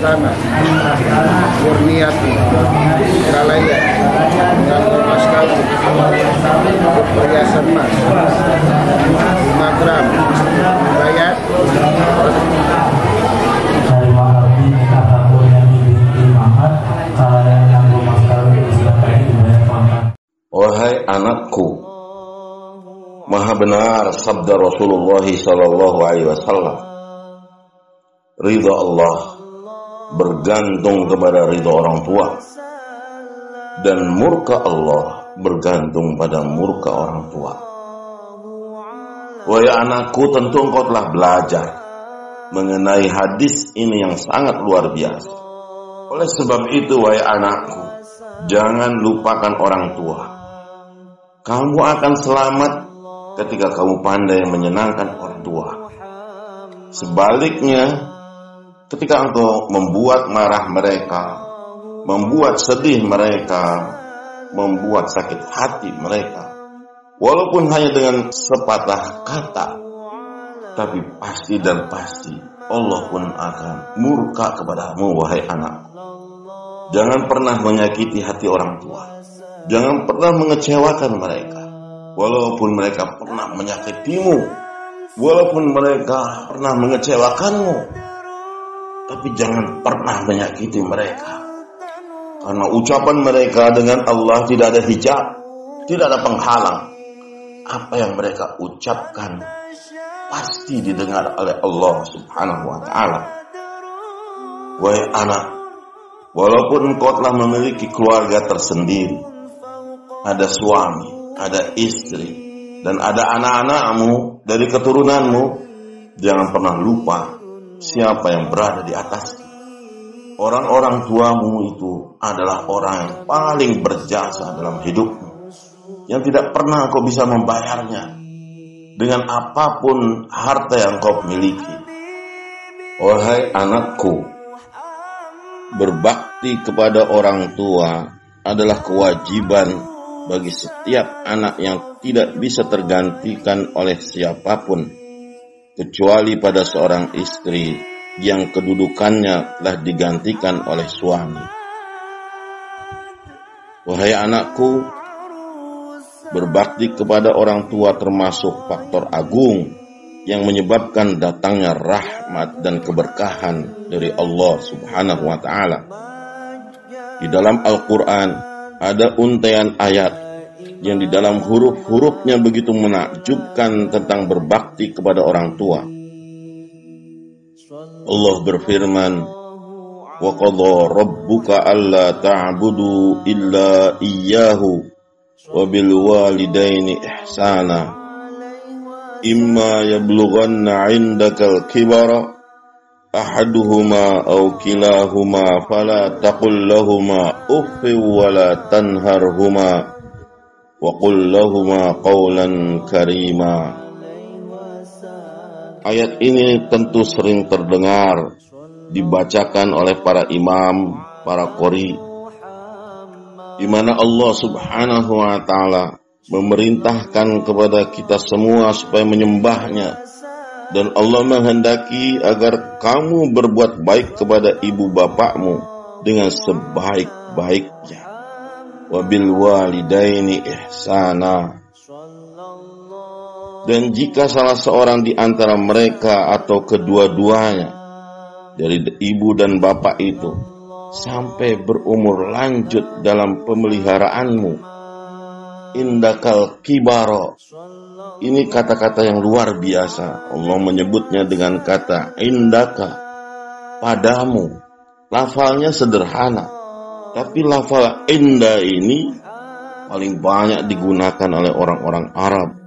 Pralasana Murniati Kalaya Nganggo mas kawin perhiasan mas 5 gram bayar dari mengerti nikah kabul yang dimiliki Muhammad yang nganggo mas kawin silakan dibayar pangkat. Wahai anakku, maha benar sabda Rasulullah sallallahu alaihi wasallam, ridha Allah bergantung kepada ridha orang tua, dan murka Allah bergantung pada murka orang tua. Wahai anakku, tentu engkau telah belajar mengenai hadis ini yang sangat luar biasa. Oleh sebab itu, wahai anakku, jangan lupakan orang tua. Kamu akan selamat ketika kamu pandai menyenangkan orang tua. Sebaliknya, ketika engkau membuat marah mereka, membuat sedih mereka, membuat sakit hati mereka, walaupun hanya dengan sepatah kata, tapi pasti dan pasti Allah pun akan murka kepadamu, wahai anak. Jangan pernah menyakiti hati orang tua. Jangan pernah mengecewakan mereka, walaupun mereka pernah menyakitimu, walaupun mereka pernah mengecewakanmu. Tapi jangan pernah menyakiti mereka, karena ucapan mereka dengan Allah tidak ada hijab, tidak ada penghalang. Apa yang mereka ucapkan pasti didengar oleh Allah Subhanahu wa ta'ala. Wahai anak, walaupun engkau telah memiliki keluarga tersendiri, ada suami, ada istri, dan ada anak-anakmu dari keturunanmu, jangan pernah lupa siapa yang berada di atasmu. Orang-orang tuamu itu adalah orang yang paling berjasa dalam hidupmu, yang tidak pernah kau bisa membayarnya dengan apapun harta yang kau miliki. Wahai anakku, berbakti kepada orang tua adalah kewajiban bagi setiap anak yang tidak bisa tergantikan oleh siapapun, kecuali pada seorang istri yang kedudukannya telah digantikan oleh suami. Wahai anakku, berbakti kepada orang tua termasuk faktor agung yang menyebabkan datangnya rahmat dan keberkahan dari Allah Subhanahu wa ta'ala. Di dalam Al-Quran ada untaian ayat yang di dalam huruf-hurufnya begitu menakjubkan tentang berbakti kepada orang tua. Allah berfirman, "Wa qadha rabbuka alla ta'budu illa iyyahu wa bil walidaini ihsana imma yablughanna 'indakal kibara ahaduhuma aw kilahuma fala taqul lahumā uffin wa la tanharhumā wa qul lahumā qawlan karīmā." Ayat ini tentu sering terdengar dibacakan oleh para imam, para qori, di mana Allah Subhanahu wa ta'ala memerintahkan kepada kita semua supaya menyembahnya. Dan Allah menghendaki agar kamu berbuat baik kepada ibu bapakmu dengan sebaik-baiknya. Wabil walidaini ihsana. Dan jika salah seorang di antara mereka atau kedua-duanya dari ibu dan bapak itu sampai berumur lanjut dalam pemeliharaanmu, indakal kibaro. Ini kata-kata yang luar biasa. Allah menyebutnya dengan kata indaka, padamu. Lafalnya sederhana, tapi lafal inda ini paling banyak digunakan oleh orang-orang Arab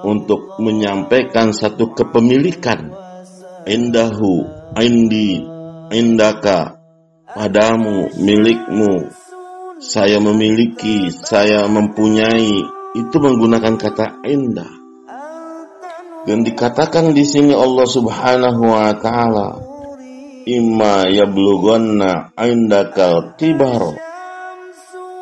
untuk menyampaikan satu kepemilikan. Indahu, indi, indaka, padamu, milikmu. Saya memiliki, saya mempunyai. Itu menggunakan kata indah. Dan dikatakan di sini Allah Subhanahu wa ta'ala, imma yablughanna indakal kibar,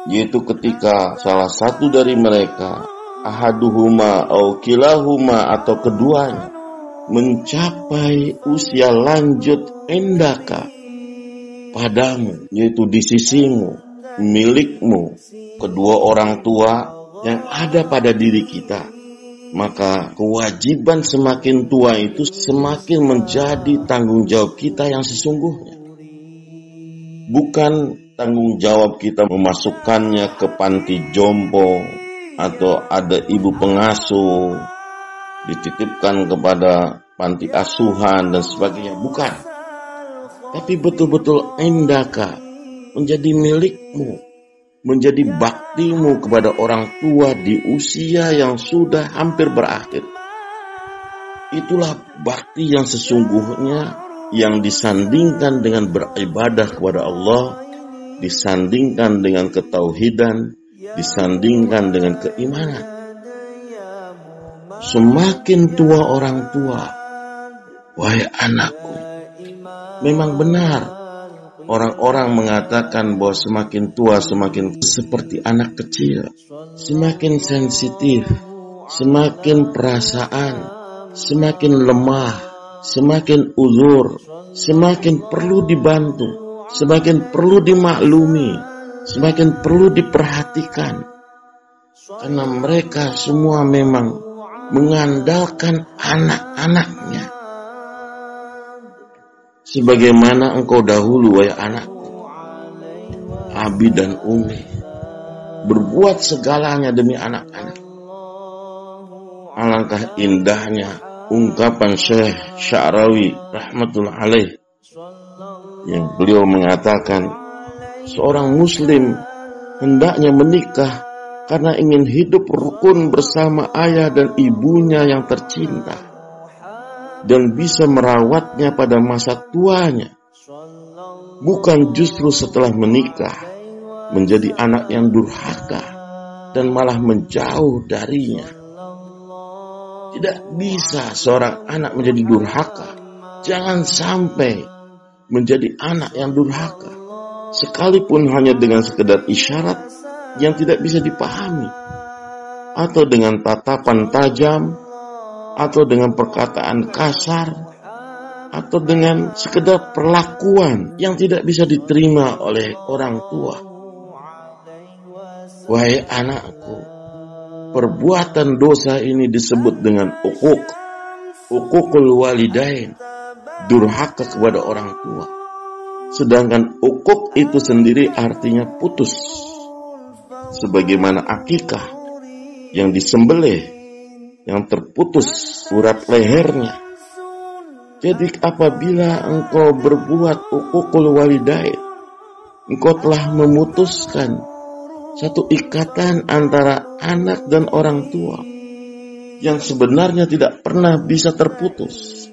yaitu ketika salah satu dari mereka, ahaduhuma au kilahuma, atau keduanya, mencapai usia lanjut indaka, padamu, yaitu di sisimu, milikmu, kedua orang tua yang ada pada diri kita. Maka kewajiban semakin tua itu semakin menjadi tanggung jawab kita yang sesungguhnya. Bukan tanggung jawab kita memasukkannya ke panti jompo atau ada ibu pengasuh dititipkan kepada panti asuhan dan sebagainya, bukan. Tapi betul-betul indaka menjadi milikmu, menjadi baktimu kepada orang tua di usia yang sudah hampir berakhir. Itulah bakti yang sesungguhnya, yang disandingkan dengan beribadah kepada Allah, disandingkan dengan ketauhidan, disandingkan dengan keimanan. Semakin tua orang tua, wahai anakku, memang benar orang-orang mengatakan bahwa semakin tua semakin seperti anak kecil, semakin sensitif, semakin perasaan, semakin lemah, semakin uzur, semakin perlu dibantu, semakin perlu dimaklumi, semakin perlu diperhatikan. Karena mereka semua memang mengandalkan anak-anaknya. Sebagaimana engkau dahulu, wahai anakku, Abi dan Umi, berbuat segalanya demi anak-anak. Alangkah indahnya ungkapan Syekh Sya'rawi rahmatullah alaih, yang beliau mengatakan seorang muslim hendaknya menikah karena ingin hidup rukun bersama ayah dan ibunya yang tercinta dan bisa merawatnya pada masa tuanya, bukan justru setelah menikah menjadi anak yang durhaka dan malah menjauh darinya. Tidak bisa seorang anak menjadi durhaka. Jangan sampai menjadi anak yang durhaka, sekalipun hanya dengan sekedar isyarat yang tidak bisa dipahami, atau dengan tatapan tajam, atau dengan perkataan kasar, atau dengan sekedar perlakuan yang tidak bisa diterima oleh orang tua. Wahai anakku, perbuatan dosa ini disebut dengan uququl walidain, durhaka kepada orang tua. Sedangkan uquq itu sendiri artinya putus, sebagaimana akikah yang disembelih, yang terputus urat lehernya. Jadi apabila engkau berbuat uququl walidain, engkau telah memutuskan satu ikatan antara anak dan orang tua yang sebenarnya tidak pernah bisa terputus.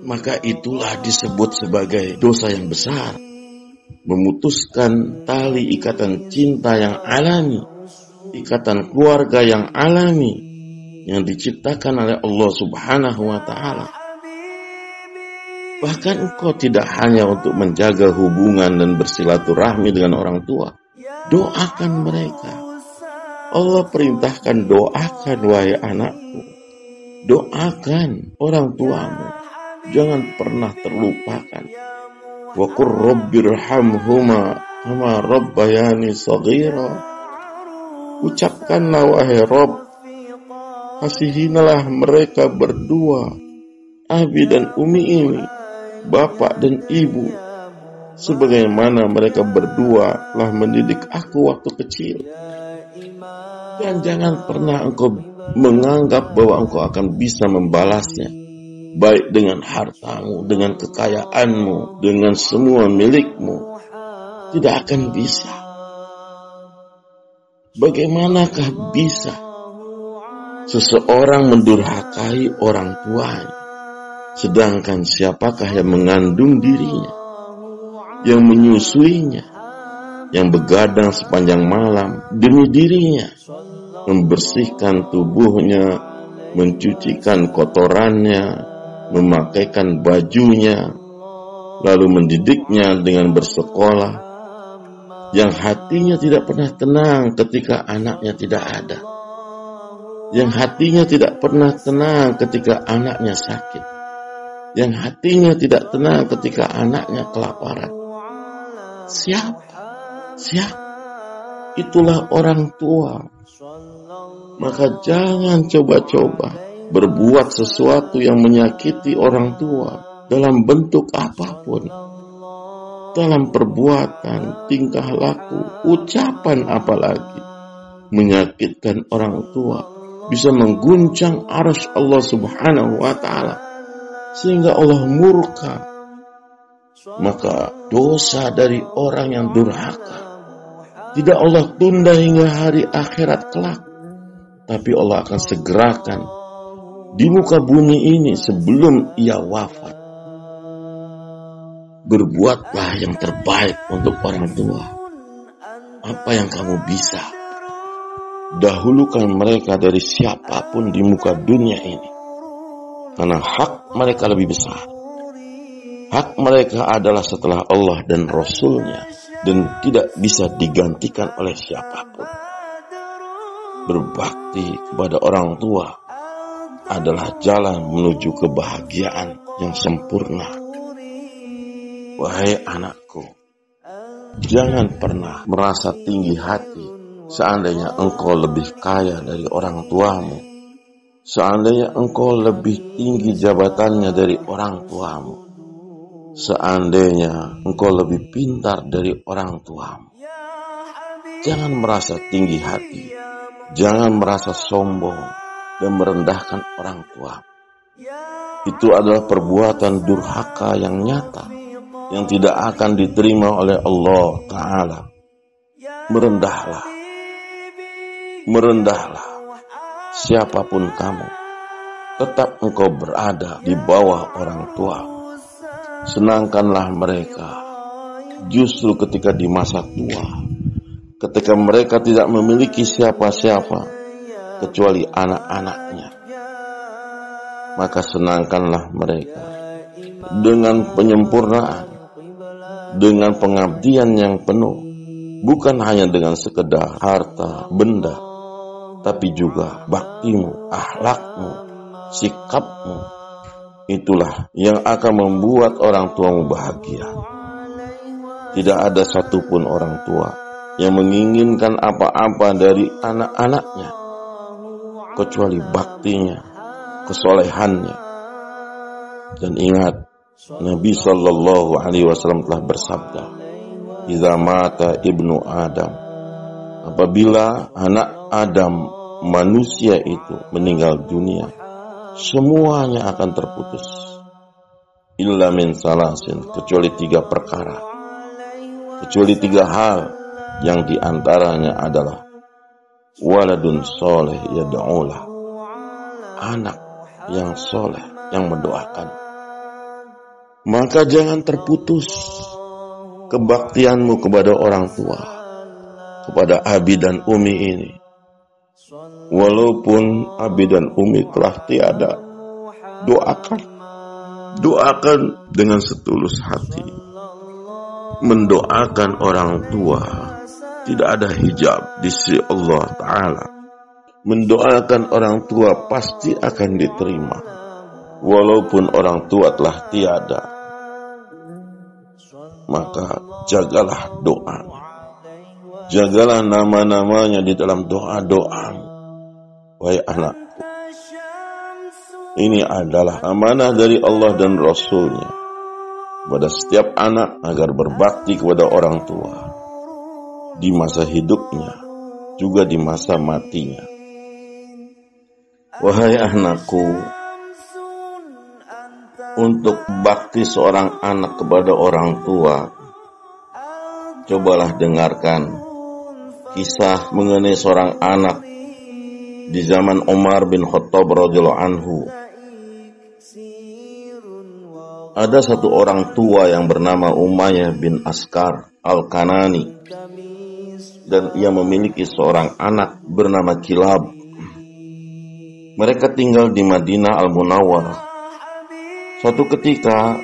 Maka itulah disebut sebagai dosa yang besar. Memutuskan tali ikatan cinta yang alami, ikatan keluarga yang alami, yang diciptakan oleh Allah Subhanahu wa ta'ala. Bahkan engkau tidak hanya untuk menjaga hubungan dan bersilaturahmi dengan orang tua, doakan mereka. Allah perintahkan doakan, wahai anakku. Doakan orang tuamu. Jangan pernah terlupakan. Wa qur rabbirhamhuma kama rabbayani shaghira. Ucapkanlah, wahai Rabb, kasihilah mereka berdua, Abi dan Umi ini, bapak dan ibu, sebagaimana mereka berdua telah mendidik aku waktu kecil. Dan jangan pernah engkau menganggap bahwa engkau akan bisa membalasnya, baik dengan hartamu, dengan kekayaanmu, dengan semua milikmu. Tidak akan bisa. Bagaimanakah bisa seseorang mendurhakai orang tuanya, sedangkan siapakah yang mengandung dirinya, yang menyusuinya, yang begadang sepanjang malam demi dirinya, membersihkan tubuhnya, mencucikan kotorannya, memakaikan bajunya, lalu mendidiknya dengan bersekolah, yang hatinya tidak pernah tenang ketika anaknya tidak ada, yang hatinya tidak pernah tenang ketika anaknya sakit, yang hatinya tidak tenang ketika anaknya kelaparan. Siapa? Itulah orang tua. Maka jangan coba-coba berbuat sesuatu yang menyakiti orang tua dalam bentuk apapun. Dalam perbuatan, tingkah laku, ucapan apalagi. Menyakitkan orang tua bisa mengguncang arsy Allah Subhanahu wa ta'ala sehingga Allah murka. Maka dosa dari orang yang durhaka tidak Allah tunda hingga hari akhirat kelak, tapi Allah akan segerakan di muka bumi ini sebelum ia wafat. Berbuatlah yang terbaik untuk orang tua. Apa yang kamu bisa, dahulukan mereka dari siapapun di muka dunia ini, karena hak mereka lebih besar. Hak mereka adalah setelah Allah dan Rasul-Nya, dan tidak bisa digantikan oleh siapapun. Berbakti kepada orang tua adalah jalan menuju kebahagiaan yang sempurna. Wahai anakku, jangan pernah merasa tinggi hati seandainya engkau lebih kaya dari orang tuamu, seandainya engkau lebih tinggi jabatannya dari orang tuamu, seandainya engkau lebih pintar dari orang tuamu. Jangan merasa tinggi hati, jangan merasa sombong dan merendahkan orang tua. Itu adalah perbuatan durhaka yang nyata, yang tidak akan diterima oleh Allah Ta'ala. Merendahlah siapapun kamu, tetap engkau berada di bawah orang tua. Senangkanlah mereka justru ketika di masa tua, ketika mereka tidak memiliki siapa-siapa kecuali anak-anaknya. Maka senangkanlah mereka dengan penyempurnaan, dengan pengabdian yang penuh, bukan hanya dengan sekedar harta, benda, tapi juga baktimu, akhlakmu, sikapmu. Itulah yang akan membuat orang tuamu bahagia. Tidak ada satupun orang tua yang menginginkan apa-apa dari anak-anaknya kecuali baktinya, kesolehannya. Dan ingat, Nabi Sallallahu Alaihi Wasallam telah bersabda, "Idza mata ibnu Adam," apabila anak Adam manusia itu meninggal dunia, semuanya akan terputus. Illa min salasin, kecuali 3 perkara, kecuali 3 hal, yang diantaranya adalah waladun soleh yad'ulah, anak yang soleh yang mendoakan. Maka jangan terputus kebaktianmu kepada orang tua, kepada Abi dan Umi ini. Walaupun Abi dan Umi telah tiada, doakan dengan setulus hati. Mendoakan orang tua tidak ada hijab di sisi Allah Ta'ala. Mendoakan orang tua pasti akan diterima, walaupun orang tua telah tiada. Maka jagalah doanya, jagalah nama-namanya di dalam doa-doamu. Wahai anakku, ini adalah amanah dari Allah dan Rasul-Nya pada setiap anak agar berbakti kepada orang tua di masa hidupnya, juga di masa matinya. Wahai anakku, untuk bakti seorang anak kepada orang tua, cobalah dengarkan kisah mengenai seorang anak di zaman Umar bin Khattab radhiyallahu anhu. Ada satu orang tua yang bernama Umayyah bin Askar Al-Kanani, dan ia memiliki seorang anak bernama Kilab. Mereka tinggal di Madinah Al-Munawwarah. Suatu ketika,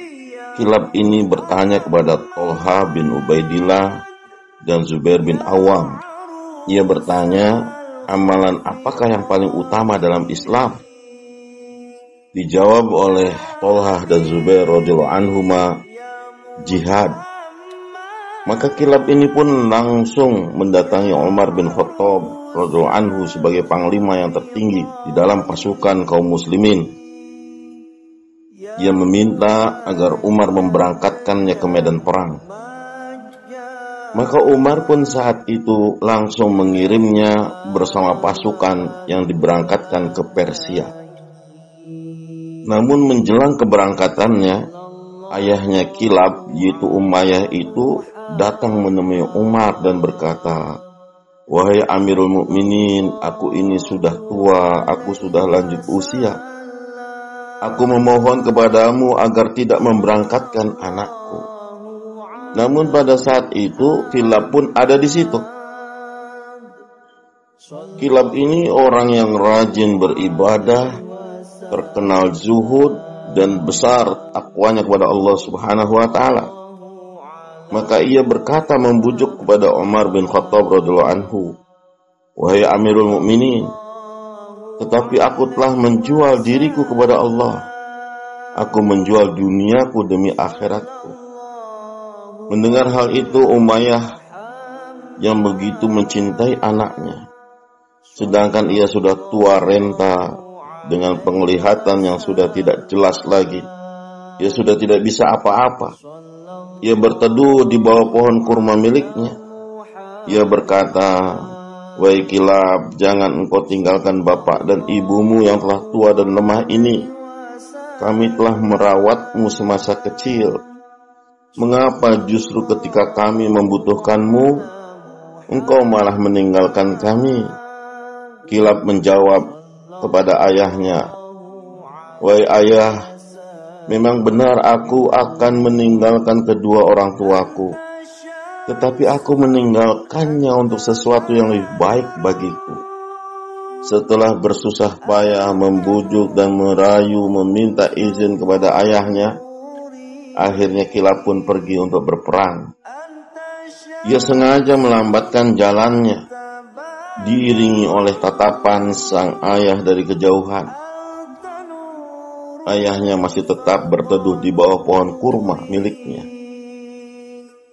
Kilab ini bertanya kepada Tolha bin Ubaidillah dan Zubair bin Awam. Ia bertanya, amalan apakah yang paling utama dalam Islam? Dijawab oleh Tolhah dan Zubair radhiyallahu anhuma, jihad. Maka Kilab ini pun langsung mendatangi Umar bin Khattab radhiyallahu anhu sebagai panglima yang tertinggi di dalam pasukan kaum muslimin. Ia meminta agar Umar memberangkatkannya ke medan perang. Maka Umar pun saat itu langsung mengirimnya bersama pasukan yang diberangkatkan ke Persia. Namun menjelang keberangkatannya, ayahnya Kilab yaitu Umayyah itu datang menemui Umar dan berkata, "Wahai Amirul Mukminin, aku ini sudah tua, aku sudah lanjut usia. Aku memohon kepadamu agar tidak memberangkatkan anakku." Namun pada saat itu Kilab pun ada di situ. Kilab ini orang yang rajin beribadah, terkenal zuhud dan besar takwanya kepada Allah Subhanahu wa taala. Maka ia berkata membujuk kepada Umar bin Khattab radhiyallahu anhu, "Wahai Amirul Mukminin, tetapi aku telah menjual diriku kepada Allah. Aku menjual duniaku demi akhiratku." Mendengar hal itu, Umayyah yang begitu mencintai anaknya, sedangkan ia sudah tua renta dengan penglihatan yang sudah tidak jelas lagi, ia sudah tidak bisa apa-apa. Ia berteduh di bawah pohon kurma miliknya. Ia berkata, "Wahai Kilab, jangan engkau tinggalkan bapak dan ibumu yang telah tua dan lemah ini. Kami telah merawatmu semasa kecil. Mengapa justru ketika kami membutuhkanmu, engkau malah meninggalkan kami?" Kilab menjawab kepada ayahnya, "Wahai ayah, memang benar aku akan meninggalkan kedua orang tuaku, tetapi aku meninggalkannya untuk sesuatu yang lebih baik bagiku." Setelah bersusah payah membujuk dan merayu meminta izin kepada ayahnya, akhirnya Kilab pun pergi untuk berperang. Ia sengaja melambatkan jalannya, diiringi oleh tatapan sang ayah dari kejauhan. Ayahnya masih tetap berteduh di bawah pohon kurma miliknya.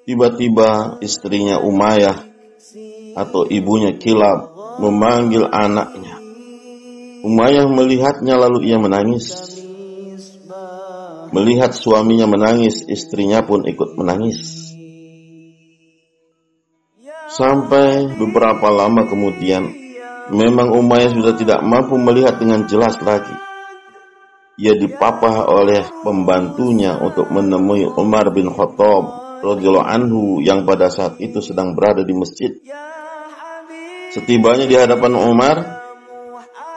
Tiba-tiba istrinya Umayyah atau ibunya Kilab memanggil anaknya. Umayyah melihatnya lalu ia menangis. Melihat suaminya menangis, istrinya pun ikut menangis. Sampai beberapa lama kemudian, memang Umayyah sudah tidak mampu melihat dengan jelas lagi. Ia dipapah oleh pembantunya untuk menemui Umar bin Khattab radhiyallahu anhu yang pada saat itu sedang berada di masjid. Setibanya di hadapan Umar,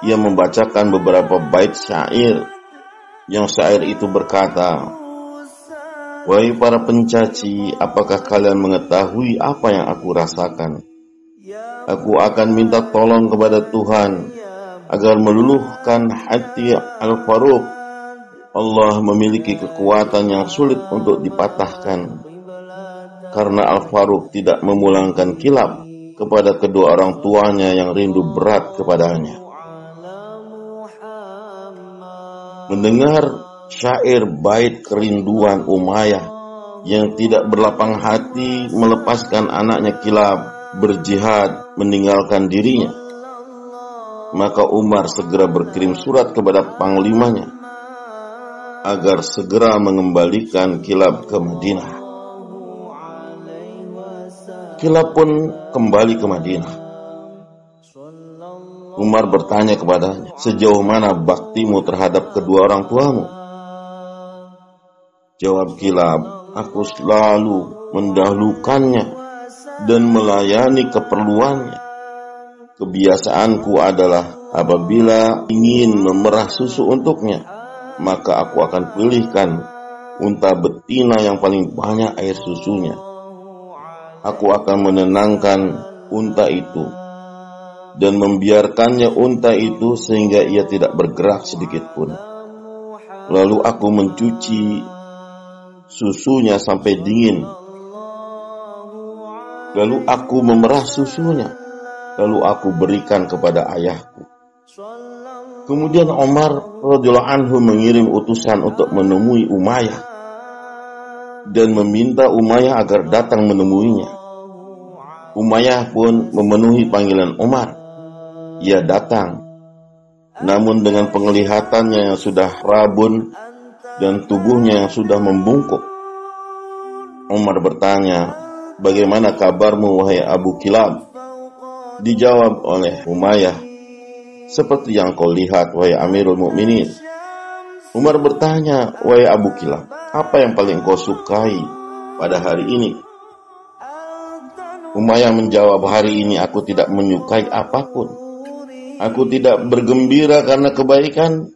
ia membacakan beberapa bait syair. Yang syair itu berkata, "Wahai para pencaci, apakah kalian mengetahui apa yang aku rasakan? Aku akan minta tolong kepada Tuhan agar meluluhkan hati Al-Faruq. Allah memiliki kekuatan yang sulit untuk dipatahkan. Karena Al-Faruq tidak memulangkan Kilab kepada kedua orang tuanya yang rindu berat kepadanya." Mendengar syair bait kerinduan Umayyah yang tidak berlapang hati melepaskan anaknya Kilab berjihad meninggalkan dirinya, maka Umar segera berkirim surat kepada panglimanya agar segera mengembalikan Kilab ke Madinah. Kilab pun kembali ke Madinah. Umar bertanya kepadanya, "Sejauh mana baktimu terhadap kedua orang tuamu?" Jawab Kilab, "Aku selalu mendahulukannya dan melayani keperluannya. Kebiasaanku adalah apabila ingin memerah susu untuknya, maka aku akan pilihkan unta betina yang paling banyak air susunya. Aku akan menenangkan unta itu dan membiarkannya unta itu sehingga ia tidak bergerak sedikit pun. Lalu aku mencuci susunya sampai dingin. Lalu aku memerah susunya. Lalu aku berikan kepada ayahku. Kemudian Umar radhiyallahu anhu mengirim utusan untuk menemui Umayyah dan meminta Umayyah agar datang menemuinya. Umayyah pun memenuhi panggilan Umar. Ia datang, namun dengan penglihatannya yang sudah rabun dan tubuhnya yang sudah membungkuk. Umar bertanya, "Bagaimana kabarmu wahai Abu Kilab?" Dijawab oleh Umayyah, "Seperti yang kau lihat wahai Amirul Mukminin." Umar bertanya, "Wahai Abu Kilab, apa yang paling kau sukai pada hari ini?" Umayyah menjawab, "Hari ini aku tidak menyukai apapun. Aku tidak bergembira karena kebaikan,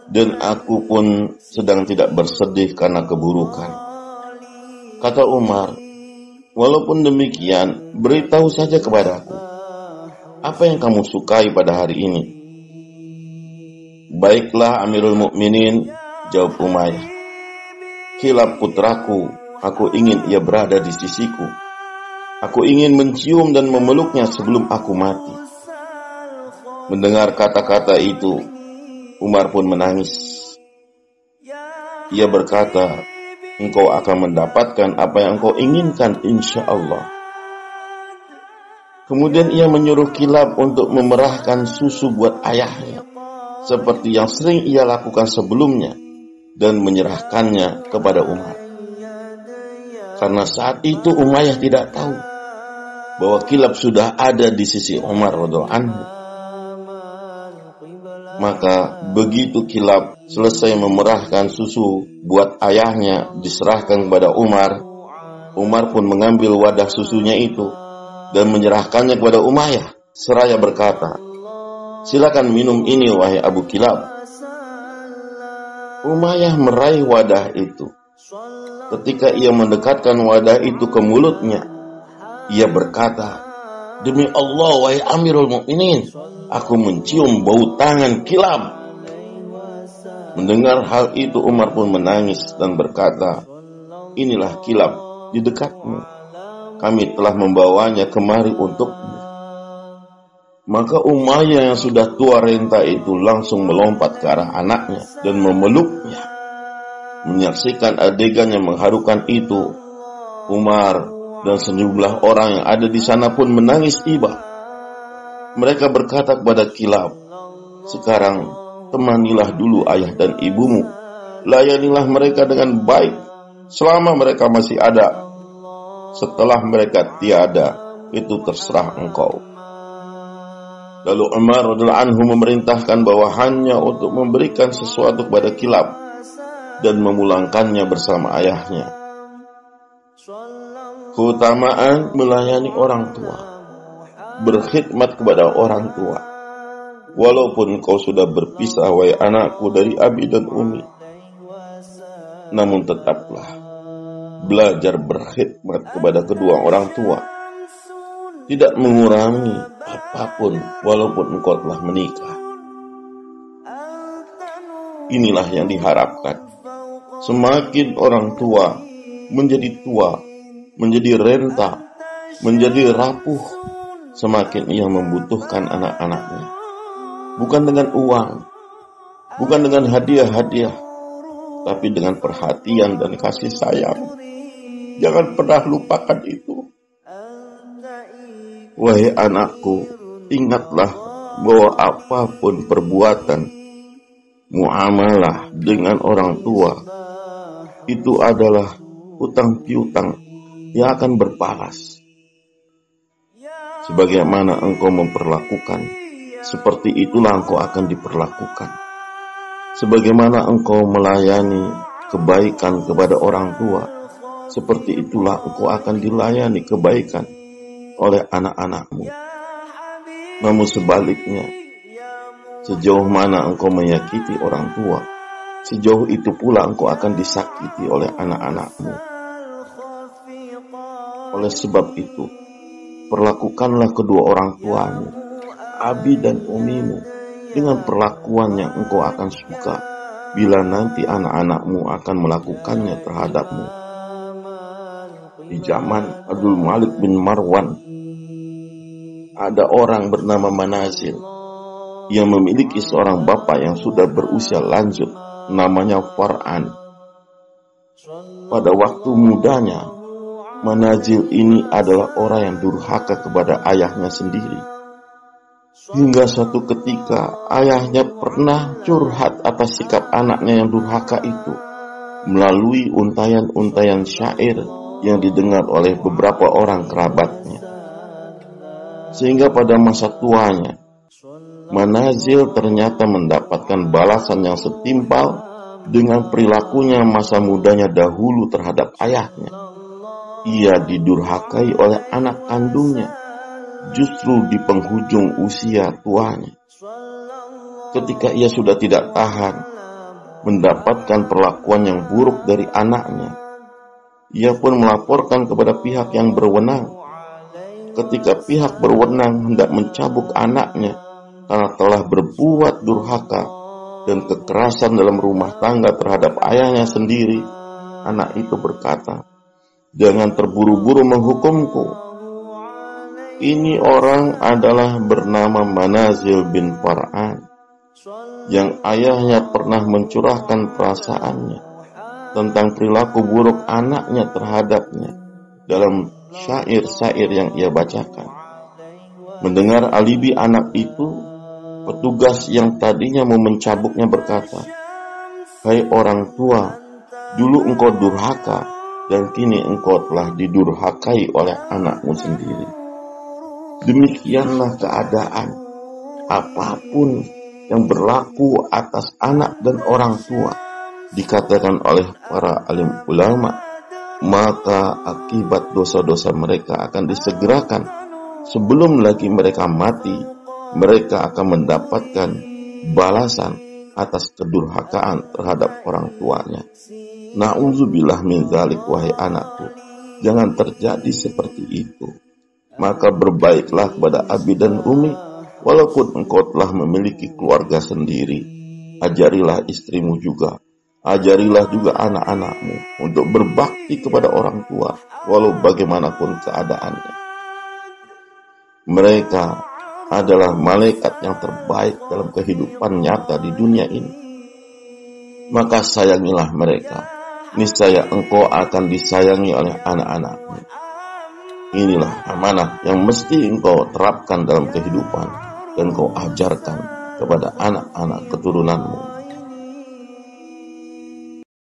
dan aku pun sedang tidak bersedih karena keburukan." Kata Umar, "Walaupun demikian, beritahu saja kepadaku, apa yang kamu sukai pada hari ini?" "Baiklah Amirul Mukminin," jawab Umayyah. "Kilab putraku, aku ingin ia berada di sisiku. Aku ingin mencium dan memeluknya sebelum aku mati." Mendengar kata-kata itu, Umar pun menangis. Ia berkata, "Engkau akan mendapatkan apa yang engkau inginkan, insya Allah." Kemudian ia menyuruh Kilab untuk memerahkan susu buat ayahnya, seperti yang sering ia lakukan sebelumnya, dan menyerahkannya kepada Umar. Karena saat itu Umayyah tidak tahu bahwa Kilab sudah ada di sisi Umar radhiyallahu anhu. Maka begitu Kilab selesai memerahkan susu buat ayahnya diserahkan kepada Umar, Umar pun mengambil wadah susunya itu dan menyerahkannya kepada Umayyah seraya berkata, "Silakan minum ini wahai Abu Kilab." Umayyah meraih wadah itu. Ketika ia mendekatkan wadah itu ke mulutnya, ia berkata, "Demi Allah wahai Amirul Mukminin, aku mencium bau tangan Kilab." Mendengar hal itu Umar pun menangis dan berkata, "Inilah Kilab di dekatmu. Kami telah membawanya kemari untukmu." Maka Umayyah yang sudah tua renta itu langsung melompat ke arah anaknya dan memeluknya. Menyaksikan adegan yang mengharukan itu, Umar dan sejumlah orang yang ada di sana pun menangis iba. Mereka berkata kepada Kilab, "Sekarang temanilah dulu ayah dan ibumu. Layanilah mereka dengan baik selama mereka masih ada. Setelah mereka tiada, itu terserah engkau." Lalu Umar radhiyallahu anhu memerintahkan bawahannya untuk memberikan sesuatu kepada Kilab dan memulangkannya bersama ayahnya. Keutamaan melayani orang tua, berkhidmat kepada orang tua. Walaupun kau sudah berpisah wahai anakku dari abi dan umi, namun tetaplah belajar berkhidmat kepada kedua orang tua, tidak mengurangi apapun walaupun engkau telah menikah. Inilah yang diharapkan. Semakin orang tua, menjadi renta, menjadi rapuh, semakin ia membutuhkan anak-anaknya. Bukan dengan uang, bukan dengan hadiah-hadiah, tapi dengan perhatian dan kasih sayang. Jangan pernah lupakan itu. Wahai anakku, ingatlah bahwa apapun perbuatan, muamalah dengan orang tua, itu adalah hutang piutang yang akan berbalas. Sebagaimana engkau memperlakukan, seperti itulah engkau akan diperlakukan. Sebagaimana engkau melayani kebaikan kepada orang tua, seperti itulah engkau akan dilayani kebaikan oleh anak-anakmu. Namun sebaliknya, sejauh mana engkau menyakiti orang tua, sejauh itu pula engkau akan disakiti oleh anak-anakmu. Oleh sebab itu, perlakukanlah kedua orang tuamu, abi dan umimu, dengan perlakuan yang engkau akan suka bila nanti anak-anakmu akan melakukannya terhadapmu. Di zaman Abdul Malik bin Marwan, ada orang bernama Manazil. yang memiliki seorang bapak yang sudah berusia lanjut, namanya Far'an. Pada waktu mudanya, Manazil ini adalah orang yang durhaka kepada ayahnya sendiri. Hingga suatu ketika, ayahnya pernah curhat atas sikap anaknya yang durhaka itu melalui untayan-untayan syair yang didengar oleh beberapa orang kerabatnya. Sehingga pada masa tuanya, Manazil ternyata mendapatkan balasan yang setimpal dengan perilakunya masa mudanya dahulu terhadap ayahnya. Ia didurhakai oleh anak kandungnya, justru di penghujung usia tuanya. Ketika ia sudah tidak tahan mendapatkan perlakuan yang buruk dari anaknya, ia pun melaporkan kepada pihak yang berwenang. Ketika pihak berwenang hendak mencabuk anaknya karena telah berbuat durhaka dan kekerasan dalam rumah tangga terhadap ayahnya sendiri, anak itu berkata, "Jangan terburu-buru menghukumku. Ini orang adalah bernama Manazil bin Far'an, yang ayahnya pernah mencurahkan perasaannya tentang perilaku buruk anaknya terhadapnya dalam syair-syair yang ia bacakan." Mendengar alibi anak itu, petugas yang tadinya mau mencabuknya berkata, "Hai orang tua, dulu engkau durhaka, dan kini engkau telah didurhakai oleh anakmu sendiri." Demikianlah keadaan apapun yang berlaku atas anak dan orang tua, dikatakan oleh para alim ulama, maka akibat dosa-dosa mereka akan disegerakan. Sebelum lagi mereka mati, mereka akan mendapatkan balasan atas kedurhakaan terhadap orang tuanya. Na'udzubillah min dzalik, wahai anakku, jangan terjadi seperti itu. Maka berbaiklah kepada abi dan umi, walaupun engkau telah memiliki keluarga sendiri. Ajarilah istrimu juga, ajarilah juga anak-anakmu untuk berbakti kepada orang tua, walau bagaimanapun keadaannya. Mereka adalah malaikat yang terbaik dalam kehidupan nyata di dunia ini. Maka sayangilah mereka, niscaya engkau akan disayangi oleh anak-anakmu. Inilah amanah yang mesti engkau terapkan dalam kehidupan dan engkau ajarkan kepada anak-anak keturunanmu.